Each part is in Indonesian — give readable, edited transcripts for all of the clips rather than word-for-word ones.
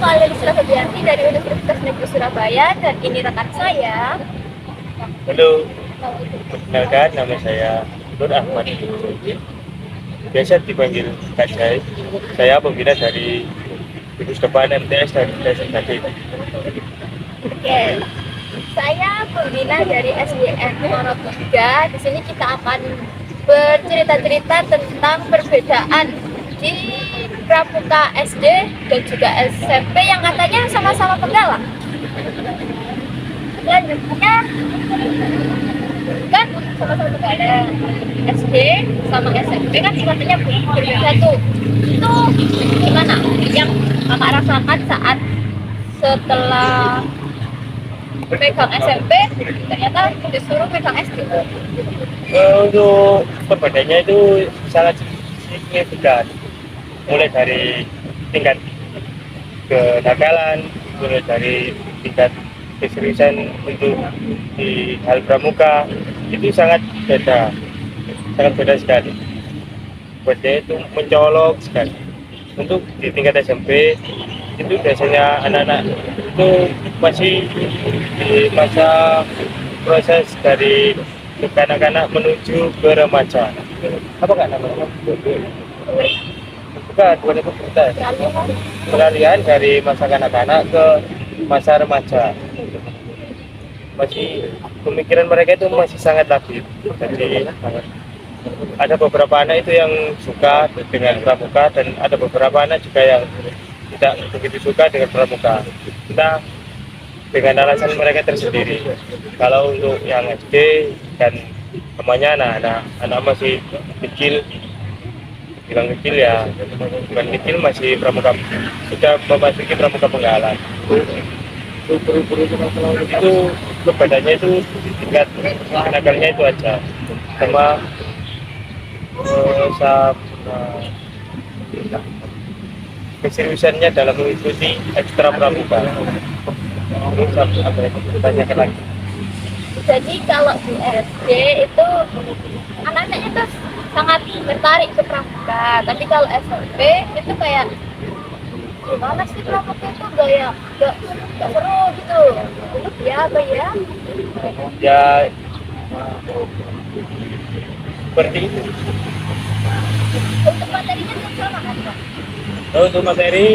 kalian Yusra Febianti dari Universitas Negeri Surabaya dan ini rekan saya. Halo, perkenalkan nama saya Nur Ahmad. Biasa dipanggil Kak Jai. Saya pembina dari Gugus Depan MTS dan SMKD. Oke, saya pembina dari SDN Muara 3. Di sini kita akan bercerita-cerita tentang perbedaan di Pramuka SD dan juga SMP yang katanya sama-sama penggalang. Selanjutnya kan sama-sama penggalang SD sama SMP kan katanya berbeda tuh. Itu gimana yang kakak rasakan saat setelah megang SMP ternyata disuruh megang SD? Untuk perbedaannya itu sangat signifikan. Mulai dari tingkat kenakalan, mulai dari tingkat keseriusan untuk di hal pramuka itu sangat beda sekali. Beda itu mencolok sekali. Untuk di tingkat SMP itu biasanya anak-anak itu masih di masa proses dari kanak-kanak menuju ke remaja. Apa nggak namanya? Bukan itu kita. Peralihan dari masa kanak-kanak ke masa remaja. Masih pemikiran mereka itu masih sangat labil. Jadi ada beberapa anak itu yang suka dengan pramuka dan ada beberapa anak juga yang tidak begitu suka dengan pramuka. Kita dengan alasan mereka tersendiri. Kalau untuk yang SD dan temannya anak masih kecil, bilang kecil ya, bukan kecil, masih pramuka, sudah memasuki pramuka penggalan. Itu perbedaannya itu tingkat nakalnya itu aja, sama keseriusannya dalam mengikuti ekstra pramuka. Terus apa yang ditanyakan lagi? Jadi kalau di SD itu anak-anaknya tuh sangat tertarik ke pramuka, tapi kalau SMP itu kayak gimana sih pramuka itu gak seru gitu. Ya apa ya? Ya seperti itu. Untuk materinya tuh sama kan Pak? Untuk materi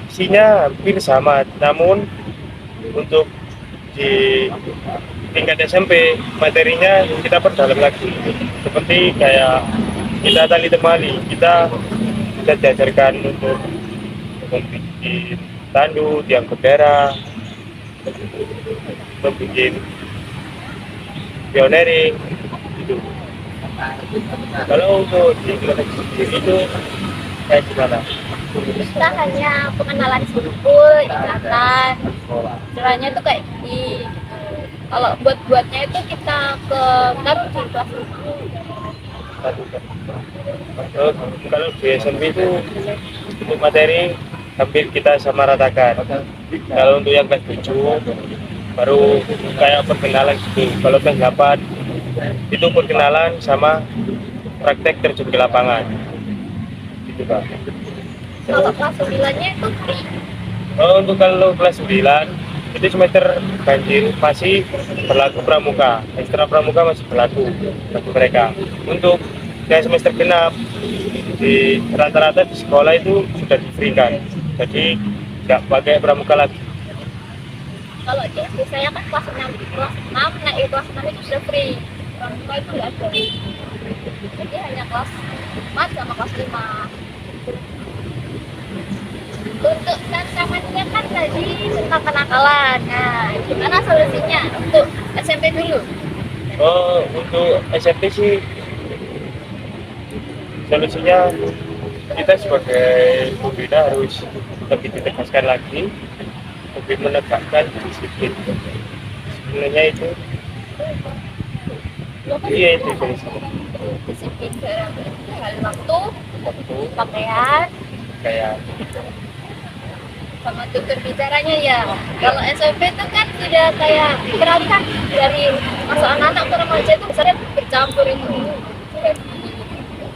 isinya hampir sama, namun untuk di tingkat SMP materinya kita perdalam lagi, seperti kayak kita tali temali, kita diajarkan untuk membuat tandu, tiang bendera, membuat pioneering gitu. Kalau untuk di kelas sendiri itu kayak gimana? Kita hanya pengenalan simpul, ikatan. Caranya tuh kayak di kalau buatnya itu kita ke kan di kelas Kalau di SMP itu untuk materi hampir kita sama ratakan. Kalau untuk yang kelas 7 baru kayak perkenalan gitu. Kalau kelas 8 itu perkenalan sama praktek terjun ke lapangan. Gitu Kak. kalau kelas 9-nya itu free. Untuk kalau kelas 9 itu semester ganjil masih berlaku pramuka, ekstra pramuka masih berlaku bagi mereka. Untuk yang semester genap di rata-rata di sekolah itu sudah diberikan, jadi nggak pakai pramuka lagi. Kalau di SD saya kan kelas 6, naik kelas 6 itu sudah free. Pramuka itu nggak ada. Jadi hanya kelas 4 sama kelas 5. Untuk tantangannya kan tadi tentang kenakalan. Nah, gimana solusinya untuk SMP dulu? Untuk SMP sih solusinya kita sebagai pembina harus lebih ditegaskan lagi, lebih menegakkan disiplin. Sebenarnya itu, iya itu solusinya. Disiplin dalam hal waktu, pakaian, Kayak sama tutur bicaranya ya. Kalau SMP itu kan sudah kayak berangkat dari masa anak-anak ke remaja itu biasanya bercampur itu dari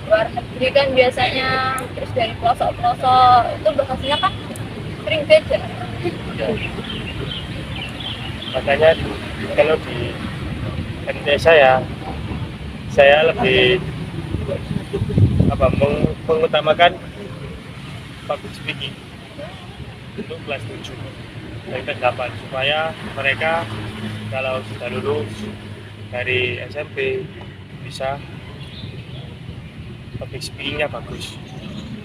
luar negeri SD kan biasanya terus dari pelosok-pelosok itu bahasanya kan sering beda. Ya. Makanya kalau di MT saya lebih mengutamakan public speaking untuk kelas 7 dan kelas 8 supaya mereka kalau sudah lulus dari SMP bisa public speakingnya bagus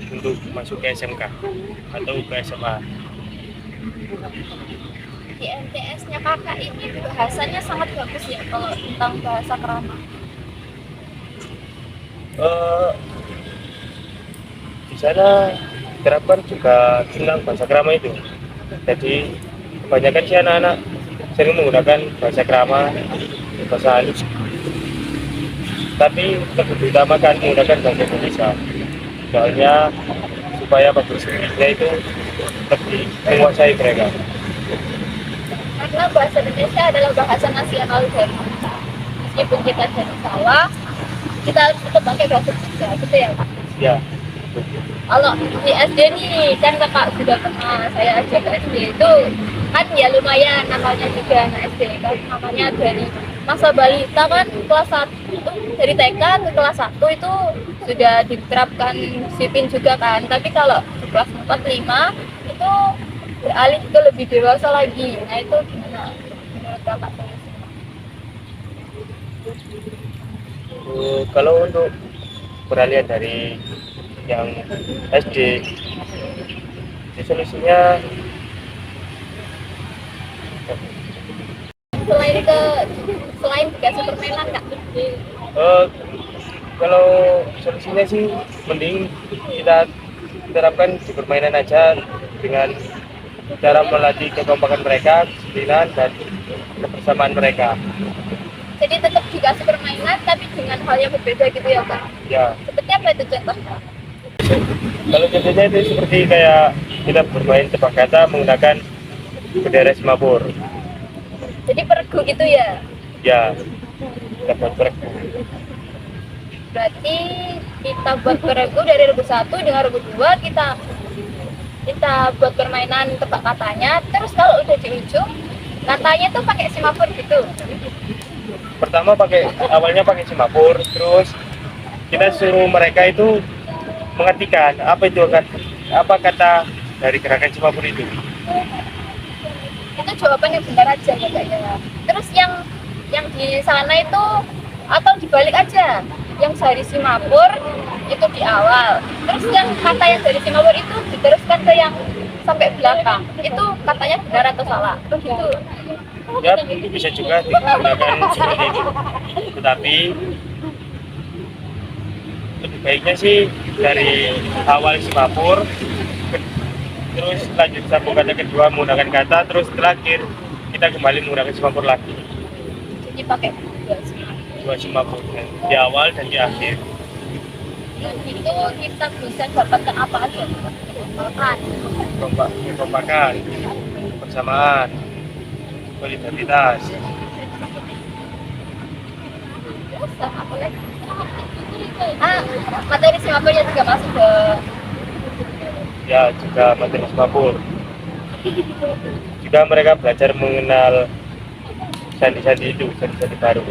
untuk masuk ke SMK atau ke SMA. Di MTS-nya kakak ini bahasanya sangat bagus ya kalau tentang bahasa kerama. Di sana terapkan juga tentang bahasa krama itu. Jadi kebanyakan sih anak-anak sering menggunakan bahasa krama, bahasa halus. Tapi lebih diutamakan menggunakan bahasa Indonesia. Soalnya supaya public speaking-nya itu lebih menguasai mereka. Karena bahasa Indonesia adalah bahasa nasional dari kita. Meskipun kita dari Jawa, kita harus tetap pakai bahasa Indonesia, gitu ya Kak? Ya. Kalau di SD nih, kan kakak sudah pernah saya ajak ke SD itu kan ya lumayan namanya juga anak SD kan, namanya dari masa balita kan kelas 1 dari TK ke kelas 1 itu sudah diterapkan disiplin juga kan, tapi kalau di kelas 4, 5 itu beralih ke lebih dewasa lagi. Nah itu gimana menurut kakak? Kalau untuk peralihan dari yang SD, solusinya selain dikasih permainan kak? kalau solusinya sih mending kita terapkan di permainan aja dengan cara melatih kekompakan mereka, kedisiplinan dan kebersamaan mereka. Jadi tetap dikasih permainan tapi dengan hal yang berbeda gitu ya kak? Ya. Seperti apa itu contohnya? Kalau contohnya itu seperti kayak kita bermain tebak kata menggunakan bendera Singapura. Jadi peregu gitu ya? Ya, kita buat peregu. Berarti kita buat peregu dari regu 1 dengan regu 2 kita buat permainan tebak katanya. Terus kalau udah di ujung katanya tuh pakai Singapura gitu. Pertama awalnya pakai Singapura, terus kita suruh mereka itu mengartikan apa kata dari gerakan Singapura itu. Itu jawaban yang benar aja ya kak ya. Terus yang di sana itu atau dibalik aja, yang dari Singapura itu di awal, terus yang kata yang dari Singapura itu diteruskan ke yang sampai belakang, itu katanya benar atau salah begitu? Ya, itu bisa juga digunakan seperti itu, tetapi lebih baiknya sih dari awal Singapura terus lanjut sambung kata kedua menggunakan kata, terus terakhir kita kembali menggunakan Singapura lagi. Jadi pakai dua Singapura di awal dan di akhir. itu kita bisa dapatkan apa aja? Makan, Kekompakan, kebersamaan, solidaritas. terus apa lagi? Materi Singapura juga masuk ke Ya, juga materi Singapura. Juga mereka belajar mengenal sandi-sandi baru.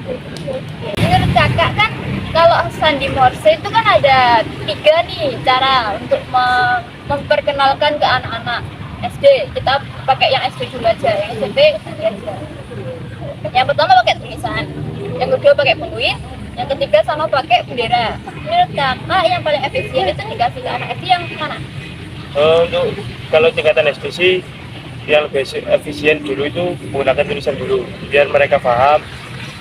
menurut kakak kan kalau sandi Morse itu kan ada 3 nih cara untuk memperkenalkan ke anak-anak SD. Kita pakai yang SD dulu aja, yang SMP nanti aja. Yang pertama pakai tulisan, yang kedua pakai peluit, yang ketiga sama pakai bendera. Menurut kakak yang paling efisien itu dikasih ke anak SD yang mana? Untuk kalau tingkatan SD sih yang lebih efisien dulu itu menggunakan tulisan dulu biar mereka paham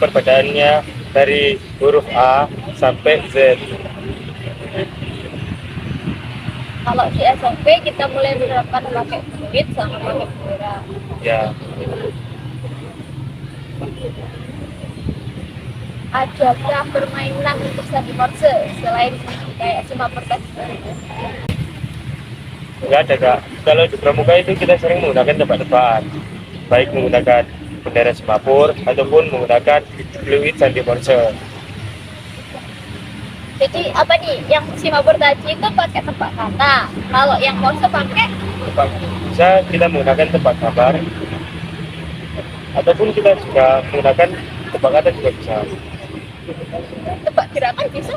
perbedaannya dari huruf A sampai Z. Kalau di SMP kita mulai menerapkan pakai peluit sama pakai bendera. Ya, Adakah permainan untuk sandi Morse selain kayak Singapura tadi? nggak ada kak. Kalau di pramuka itu kita sering menggunakan tebak-tebakan, baik menggunakan bendera Singapura ataupun menggunakan fluid sandi Morse. Jadi apa nih, yang si mabur tadi itu pakai tebak kata. Kalau yang morse pakai Bisa kita menggunakan tebak gambar, ataupun kita juga menggunakan tebak kata juga bisa. tebak gerakan bisa.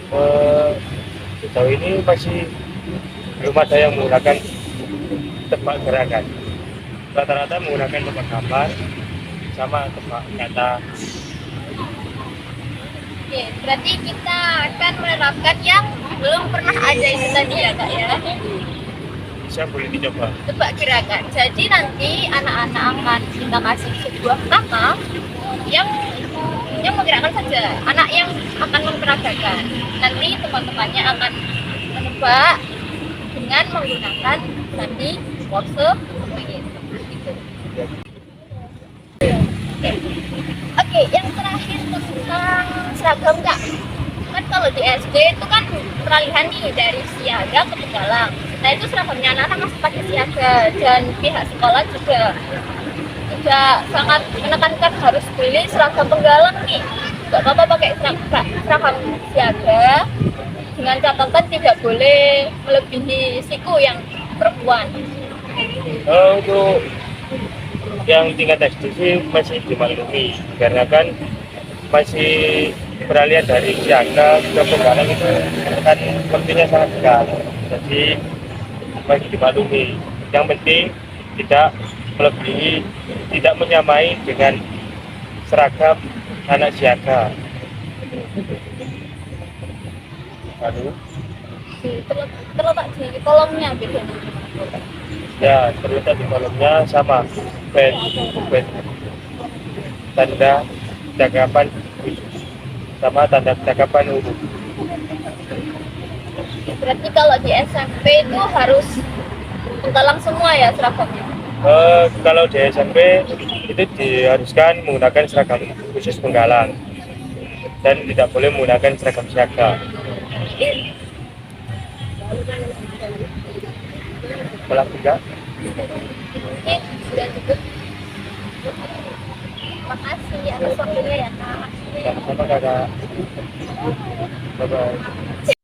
Eh, Sejauh ini masih belum ada yang menggunakan tebak gerakan. Rata-rata menggunakan tebak gambar sama tebak kata. Oke, berarti kita akan menerapkan yang belum pernah ada itu tadi ya kak ya. Bisa boleh dicoba. Tebak gerakan. Jadi nanti anak-anak akan kita kasih sebuah kata yang menggerakkan saja. Anak yang akan memperagakan. Nanti teman-temannya akan menebak dengan menggunakan tadi morse gitu. Oke, yang terakhir tentang seragam kak. Kan kalau di SD itu kan peralihan nih dari siaga ke penggalang. Nah itu seragamnya anak-anak masih pakai siaga dan pihak sekolah juga sangat menekankan harus beli seragam penggalang nih. Gak apa-apa pakai seragam siaga dengan catatan tidak boleh melebihi siku yang perempuan. Untuk yang tingkat SD sih masih dimaklumi karena kan masih beralih dari siaga ke penggalang itu kan waktunya sangat dekat, jadi masih dimaklumi. Yang penting tidak melebihi, tidak menyamai dengan seragam anak siaga. Lalu Terletak di kolomnya bedanya. ya terletak di kolomnya sama bed tanda cakapan khusus sama tanda cakapan umum. Berarti kalau di SMP itu harus penggalang semua ya seragamnya. Kalau di SMP itu diharuskan menggunakan seragam khusus penggalang dan tidak boleh menggunakan seragam siaga. Kelas 3. Mungkin sudah cukup. Makasih atas waktunya ya kak. Sama-sama kakak. Bye-bye.